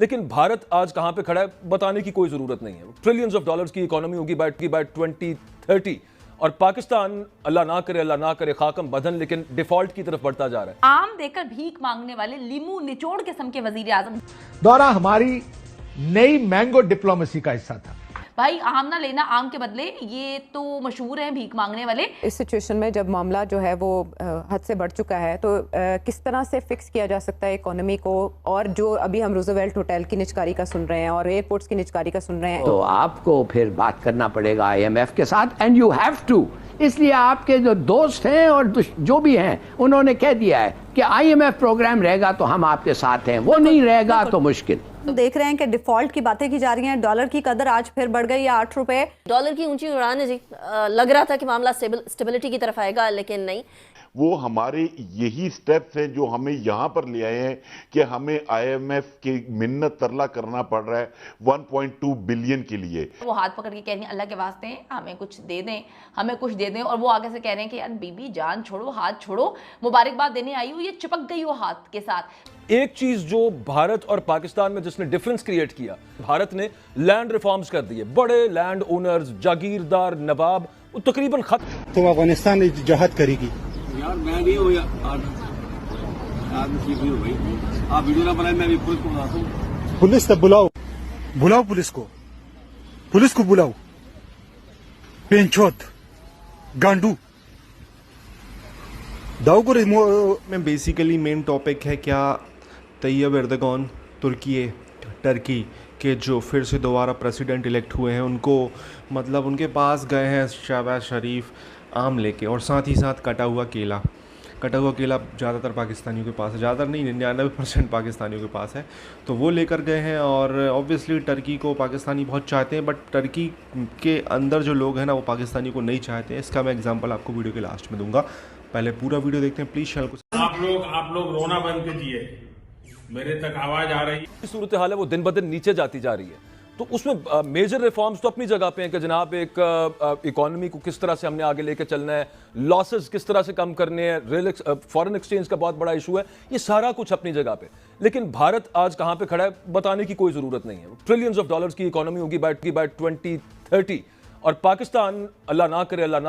लेकिन भारत आज कहां पे खड़ा है बताने की कोई जरूरत नहीं है। ट्रिलियंस ऑफ डॉलर्स की इकोनॉमी होगी बाय 2030 और पाकिस्तान अल्लाह ना करे खाकम बदन लेकिन डिफॉल्ट की तरफ बढ़ता जा रहा है। आम देकर भीख मांगने वाले लीमू निचोड़ किस्म के वजीर आजम दौरा हमारी नई मैंगो डिप्लोमेसी का हिस्सा था। भाई आम ना लेना आम के बदले, ये तो मशहूर है भीख मांगने वाले। इस सिचुएशन में जब मामला जो है वो हद से बढ़ चुका है तो किस तरह से फिक्स किया जा सकता है इकोनॉमी को, और जो अभी हम रूजवेल्ट होटल की निचकारी का सुन रहे हैं और एयरपोर्ट्स की निचकारी का सुन रहे हैं, तो आपको फिर बात करना पड़ेगा आईएमएफ के साथ, एंड यू हैव टू। इसलिए आपके जो दोस्त हैं और जो भी हैं उन्होंने कह दिया है कि आईएमएफ प्रोग्राम रहेगा तो हम आपके साथ हैं, वो नहीं रहेगा तो मुश्किल। देख रहे हैं कि डिफॉल्ट की बातें की जा रही हैं। डॉलर की कदर आज फिर बढ़ गई है 8 रुपए। डॉलर की ऊंची उड़ान है जी। लग रहा था कि मामला स्टेबिलिटी की तरफ आएगा, लेकिन नहीं। वो हमारे यही स्टेप्स हैं जो हमें यहां पर ले आए हैं कि हमें आईएमएफ की मिन्नत तरला करना पड़ रहा है 1.2 बिलियन के लिए। वो हाथ पकड़ के कह रही हैं अल्लाह के वास्ते हमें कुछ दे दें, हमें कुछ दे दें, और वो आगे से कह रहे हैं कि यार बीबी जान छोड़ो, हाथ छोड़ो, मुबारकबाद देने आई हो, ये चिपक गई वो हाथ के साथ। एक चीज जो भारत और पाकिस्तान में जिसने डिफरेंस क्रिएट किया, भारत ने लैंड रिफॉर्म्स कर दिए। बड़े लैंड ओनर्स, जागीरदार, नवाब तकरीबन खत्म। तो अफगानिस्तान जहाद करेगी यार, मैं नहीं हूँ यार, ठीक नहीं हूँ भाई। आप वीडियो ना बनाए, मैं भी पुलिस को बुलाता हूँ। पुलिस तब बुलाओ, बुलाओ पुलिस को बुलाओ। पेंचोत गांडू दाऊ को में बेसिकली मेन टॉपिक है क्या तैयब एर्दोगान टर्की के जो फिर से दोबारा प्रेसिडेंट इलेक्ट हुए हैं, उनको मतलब उनके पास गए हैं शहबाज शरीफ आम लेके, और साथ ही साथ कटा हुआ केला ज़्यादातर पाकिस्तानियों के पास है, ज़्यादातर नहीं 99% पाकिस्तानियों के पास है, तो वो लेकर गए हैं। और ऑब्वियसली टर्की को पाकिस्तानी बहुत चाहते हैं, बट टर्की के अंदर जो लोग हैं ना वो पाकिस्तानी को नहीं चाहते हैं। इसका मैं एग्जांपल आपको वीडियो के लास्ट में दूंगा। पहले पूरा वीडियो देखते हैं प्लीज़। चैनल को आप लोग रोना बंद कीजिए, मेरे तक आवाज़ आ रही है। सूरत हाल है वो दिन ब दिन नीचे जाती जा रही है, तो उसमें मेजर रिफॉर्म्स तो अपनी जगह पे हैं कि जनाब एक इकोनॉमी को किस तरह से हमने आगे लेके चलना है, लॉसेस किस तरह से कम करने हैं, फॉरेन एक्सचेंज का बहुत बड़ा इशू है, ये सारा कुछ अपनी जगह पे। लेकिन भारत आज कहां पे खड़ा है बताने की कोई जरूरत नहीं है। ट्रिलियंस ऑफ डॉलर्स की इकोनॉमी होगी बाय 2030 और पाकिस्तान अल्लाह ना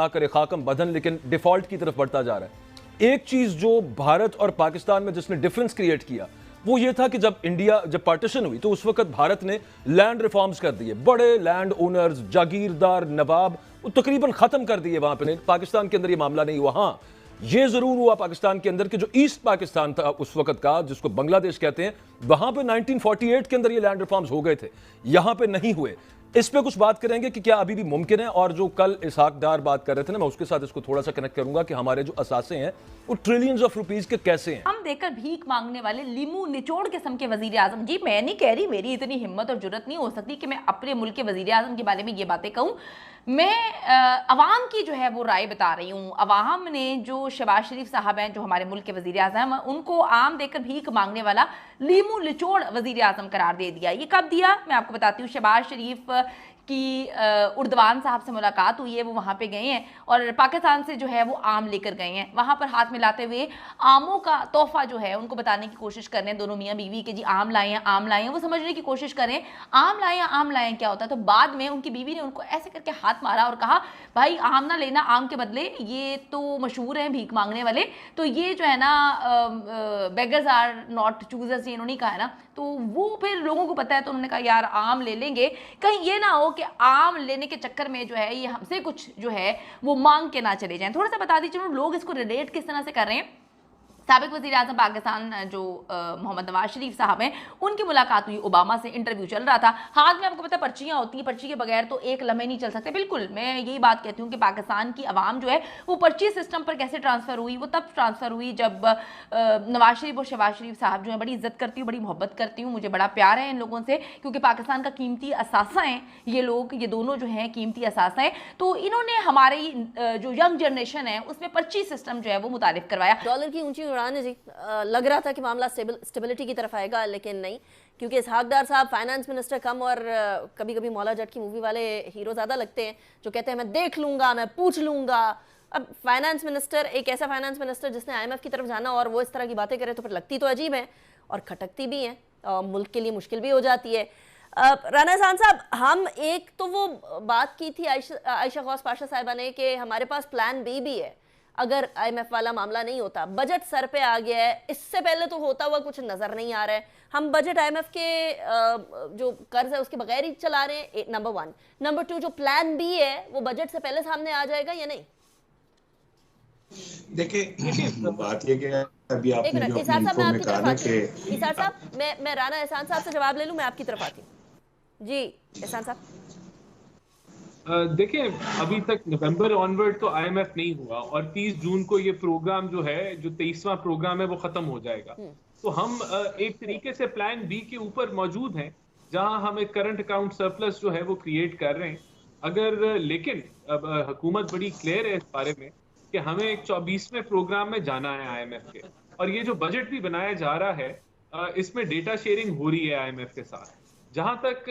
करे खाकम बदन लेकिन डिफॉल्ट की तरफ बढ़ता जा रहा है। एक चीज जो भारत और पाकिस्तान में जिसने डिफरेंस क्रिएट किया वो ये था कि जब पार्टीशन हुई तो उस वक्त भारत ने लैंड रिफॉर्म्स कर दिए। बड़े लैंड ओनर्स, जागीरदार, नवाब तकरीबन खत्म कर दिए वहां पे। पाकिस्तान के अंदर ये मामला नहीं हुआ। हाँ, ये जरूर हुआ पाकिस्तान के अंदर कि जो ईस्ट पाकिस्तान था उस वक्त का, जिसको बांग्लादेश कहते हैं, वहां पे 1948 के अंदर ये लैंड रिफॉर्म्स हो गए थे, यहां पे नहीं हुए। इस पे कुछ बात करेंगे कि क्या अभी भी मुमकिन है, और जो कल इसहाक डार बात कर रहे थे ना, मैं उसके साथ इसको थोड़ा सा कनेक्ट करूंगा कि हमारे जो असासे हैं वो ट्रिलियंस ऑफ रुपीस के कैसे हैं। हम देकर भीख मांगने वाले लीमू निचोड़ किस्म के वजीर आजम। जी मैं नहीं कह रही, मेरी इतनी हिम्मत और जुर्रत नहीं हो सकती कि मैं अपने मुल्क के वजीर आजम के बारे में ये बातें कहूँ। मैं अवाम की जो है वो राय बता रही हूँ। अवाम ने जो शहबाज शरीफ साहब हैं, जो हमारे मुल्क के वजीर आजम, उनको आम देकर भीख मांगने वाला लीमू निचोड़ वजीर आजम करार दे दिया। ये कब दिया मैं आपको बताती हूँ। शहबाज शरीफ की उर्दवान साहब से मुलाकात हुई है, वो वहाँ पे गए हैं और पाकिस्तान से जो है वो आम लेकर गए हैं। वहाँ पर हाथ मिलाते हुए आमों का तोहफा जो है उनको बताने की कोशिश कर रहे हैं दोनों मियाँ बीवी के, जी आम लाए हैं, आम लाए हैं। वो समझने की कोशिश करें आम लाए हैं क्या होता है। तो बाद में उनकी बीवी ने उनको ऐसे करके हाथ मारा और कहा भाई आम ना लेना आम के बदले, ये तो मशहूर हैं भीख मांगने वाले, तो ये जो है ना बेगर्स आर नॉट चूजर्स, ये इन्होंने कहा है ना। तो वो फिर लोगों को पता है तो उन्होंने कहा यार आम ले लेंगे, कहीं ये ना हो कि आम लेने के चक्कर में जो है ये हमसे कुछ जो है वो मांग के ना चले जाएं। थोड़ा सा बता दीजिए लोग इसको रिलेट किस तरह से कर रहे हैं। साबिक वज़ीर आज़म पाकिस्तान जो मोहम्मद नवाज शरीफ साहब हैं, उनकी मुलाकात हुई, ओबामा से इंटरव्यू चल रहा था। हाथ में आपको पता है पर्चियाँ होती हैं, पर्ची के बगैर तो एक लम्हे नहीं चल सकते। बिल्कुल मैं यही बात कहती हूँ कि पाकिस्तान की आवाम जो है वो पर्ची सिस्टम पर कैसे ट्रांसफ़र हुई, वो तब ट्रांसफ़र हुई जब नवाज शरीफ और शहबाज शरीफ साहब जो है, बड़ी इज्जत करती हूँ, बड़ी मोहब्बत करती हूँ, मुझे बड़ा प्यार है इन लोगों से, क्योंकि पाकिस्तान का कीमती असासा हैं ये लोग, ये दोनों जो हैं कीमती असासा हैं। तो इन्होंने हमारी जो यंग जनरेशन है उसमें पर्ची सिस्टम जो है वो मुतारिफ करवाया। डॉलर की ऊंची उड़ान है जी। लग रहा था कि मामला स्टेबिलिटी की तरफ आएगा, लेकिन नहीं, क्योंकि इसहाक डार साहब फाइनेंस मिनिस्टर कम और कभी कभी मौला जट की मूवी वाले हीरो ज़्यादा लगते हैं, जो कहते हैं मैं देख लूँगा, मैं पूछ लूँगा। अब फाइनेंस मिनिस्टर, एक ऐसा फाइनेंस मिनिस्टर जिसने IMF की तरफ जाना और वो इस तरह की बातें करे तो फिर लगती तो अजीब है और खटकती भी हैं। मुल्क के लिए मुश्किल भी हो जाती है। राना एहसान साहब, हम एक तो वो बात की थी आयशा गौस पाशा साहिबा ने कि हमारे पास प्लान बी भी है अगर IMF वाला मामला नहीं होता। बजट सर पे आ गया है, इससे पहले तो होता हुआ कुछ नज़र नहीं आ रहा है। हम बजट IMF के जो कर्ज है उसके बगैर ही चला रहे हैं, नंबर 1। नंबर 2, जो प्लान बी है वो बजट से पहले सामने आ जाएगा या नहीं? देखिए बात ये कि अभी आपने एक मिनट, जो इसार साहब मैं आपकी तरफ आती कि हूँ। इसार साहब, मैं राना एहसान साहब से जवाब ले लूँ, मैं आपकी तरफ आती हूँ। जी एहसान साहब। देखिए, अभी तक नवंबर ऑनवर्ड तो IMF नहीं हुआ और 30 जून को ये प्रोग्राम जो है, जो 23वां प्रोग्राम है, वो खत्म हो जाएगा। तो हम एक तरीके से प्लान बी के ऊपर मौजूद हैं, जहां हम एक करंट अकाउंट सरप्लस जो है वो क्रिएट कर रहे हैं। अगर लेकिन अब हुकूमत बड़ी क्लियर है इस बारे में कि हमें एक 24वें प्रोग्राम में जाना है IMF के, और ये जो बजट भी बनाया जा रहा है इसमें डेटा शेयरिंग हो रही है IMF के साथ। जहां तक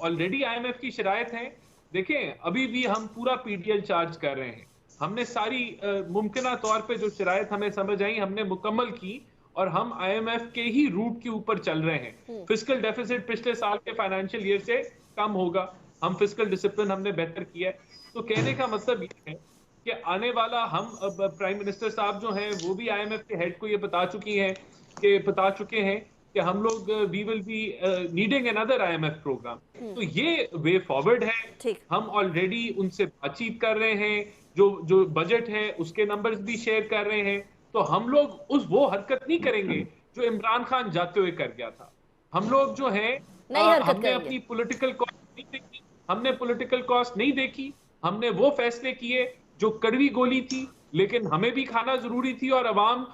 ऑलरेडी IMF की शराइत है, देखें अभी भी हम पूरा PDL चार्ज कर रहे हैं। हमने सारी मुमकिना तौर पे जो शराइत हमें समझ आई हमने मुकम्मल की, और हम IMF के ही रूट के ऊपर चल रहे हैं। फिस्कल डेफिसिट पिछले साल के फाइनेंशियल ईयर से कम होगा, हम फिस्कल डिसिप्लिन हमने बेहतर किया है। तो कहने का मतलब ये है कि आने वाला हम प्राइम मिनिस्टर साहब जो हैं वो भी IMF के हेड को ये बता चुके हैं कि हम लोग we will be needing another IMF program. तो ये वे फॉरवर्ड है। हम ऑलरेडी उनसे बातचीत कर रहे हैं, जो बजट है उसके नंबर्स भी शेयर कर रहे हैं। तो हम लोग वो हरकत नहीं करेंगे जो इमरान खान जाते हुए कर गया था। हम लोग जो है हमने अपनी पॉलिटिकल कॉस्ट नहीं देखी, हमने वो फैसले किए जो कड़वी गोली थी, लेकिन हमें भी खाना जरूरी थी और अवाम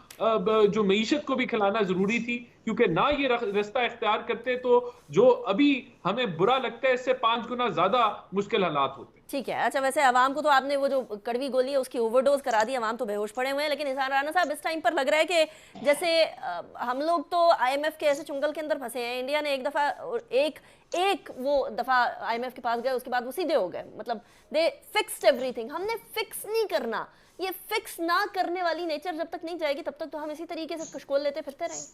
जो मईशत को भी खिलाना जरूरी थी, क्योंकि ना ये रास्ता इख्तियार करते तो जो अभी हमें बुरा लगता है इससे 5 गुना ज्यादा मुश्किल हालात होते। ठीक है, अच्छा वैसे अवाम को तो आपने वो जो कड़वी गोली है उसकी ओवरडोज करा दी, अवाम तो बेहोश पड़े हुए हैं। लेकिन इसार राना साहब, इस टाइम पर लग रहा है कि जैसे हम लोग तो IMF के ऐसे चुंगल के अंदर फंसे हैं। इंडिया ने एक दफा IMF के पास गए, उसके बाद वो सीधे हो गए, मतलब दे फिक्स्ड एवरीथिंग। हमने फिक्स नहीं करना, ये फिक्स ना करने वाली नेचर जब तक नहीं जाएगी तब तक तो हम इसी तरीके से कशकोल लेते फिरते रहेंगे।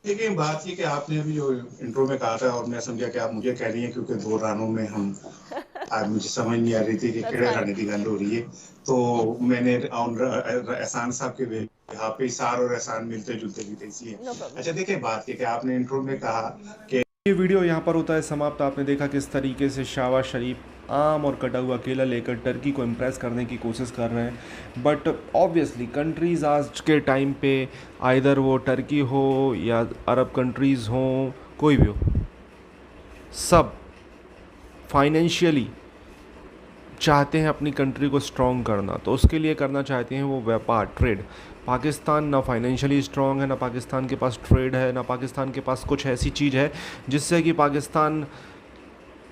देखिए बात ये कि आपने अभी जो इंट्रो में कहा था और मैं समझा कि आप मुझे कह रही हैं, क्योंकि 2 रानों में हम आज मुझे समझ नहीं आ रही थी कि केड़े राने की गल हो रही है। तो मैंने एहसान साहब के यहाँ पे इसार और एहसान मिलते जुलते भी थे। अच्छा देखिए बात ये कि आपने इंट्रो में कहा कि ये वीडियो यहाँ पर होता है समाप्त। आपने देखा किस तरीके से शहबाज शरीफ आम और कटा हुआ केला लेकर टर्की को इम्प्रेस करने की कोशिश कर रहे हैं। बट ऑब्वियसली कंट्रीज़ आज के टाइम पे आइदर वो टर्की हो या अरब कंट्रीज़ हो, कोई भी हो, सब फाइनेंशियली चाहते हैं अपनी कंट्री को स्ट्रॉन्ग करना। तो उसके लिए करना चाहते हैं वो व्यापार, ट्रेड। पाकिस्तान ना फाइनेंशियली स्ट्रॉन्ग है, ना पाकिस्तान के पास ट्रेड है, ना पाकिस्तान के पास कुछ ऐसी चीज़ है जिससे कि पाकिस्तान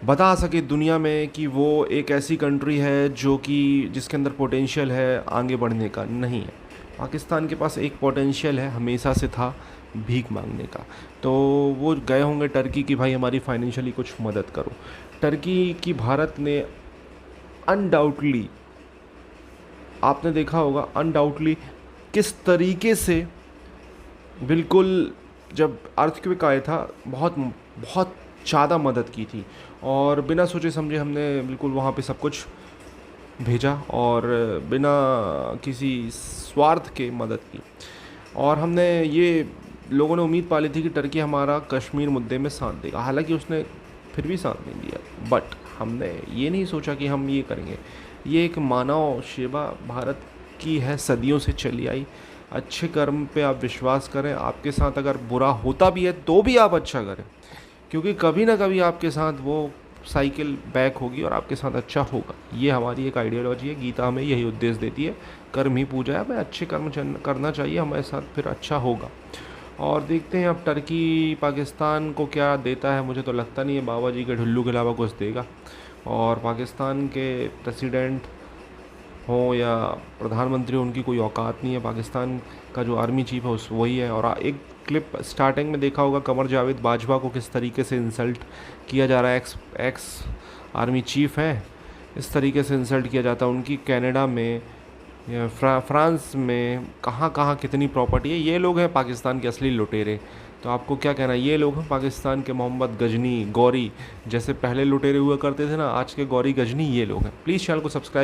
बता सके दुनिया में कि वो एक ऐसी कंट्री है जो कि जिसके अंदर पोटेंशियल है आगे बढ़ने का। नहीं है, पाकिस्तान के पास एक पोटेंशियल है, हमेशा से था, भीख मांगने का। तो वो गए होंगे टर्की की भाई हमारी फाइनेंशियली कुछ मदद करो। टर्की की भारत ने अनडाउटली, आपने देखा होगा अनडाउटली किस तरीके से, बिल्कुल जब अर्थक्वेक आया था बहुत ज़्यादा मदद की थी और बिना सोचे समझे हमने बिल्कुल वहाँ पे सब कुछ भेजा और बिना किसी स्वार्थ के मदद की। और हमने ये लोगों ने उम्मीद पाली थी कि टर्की हमारा कश्मीर मुद्दे में साथ देगा, हालांकि उसने फिर भी साथ नहीं दिया। बट हमने ये नहीं सोचा कि हम ये करेंगे। ये एक मानव सेवा भारत की है, सदियों से चली आई। अच्छे कर्म पे आप विश्वास करें, आपके साथ अगर बुरा होता भी है तो भी आप अच्छा करें, क्योंकि कभी ना कभी आपके साथ वो साइकिल बैक होगी और आपके साथ अच्छा होगा। ये हमारी एक आइडियोलॉजी है, गीता हमें यही उपदेश देती है, कर्म ही पूजा है, हमें अच्छे कर्म करना चाहिए, हमारे साथ फिर अच्छा होगा। और देखते हैं अब टर्की पाकिस्तान को क्या देता है। मुझे तो लगता नहीं है बाबा जी के ढुल्लू के अलावा कुछ देगा। और पाकिस्तान के प्रेसिडेंट हो या प्रधानमंत्री, उनकी कोई औकात नहीं है। पाकिस्तान का जो आर्मी चीफ है वही है। और एक क्लिप स्टार्टिंग में देखा होगा, कमर जावेद बाजवा को किस तरीके से इंसल्ट किया जा रहा है। एक्स आर्मी चीफ है, इस तरीके से इंसल्ट किया जाता है। उनकी कनाडा में फ्रांस में कहाँ कहाँ कितनी प्रॉपर्टी है। ये लोग हैं पाकिस्तान के असली लुटेरे। तो आपको क्या कहना है, ये लोग हैं पाकिस्तान के मोहम्मद गजनी, गौरी, जैसे पहले लुटेरे हुआ करते थे ना, आज के गौरी गजनी ये लोग हैं। प्लीज़ चैनल को सब्सक्राइब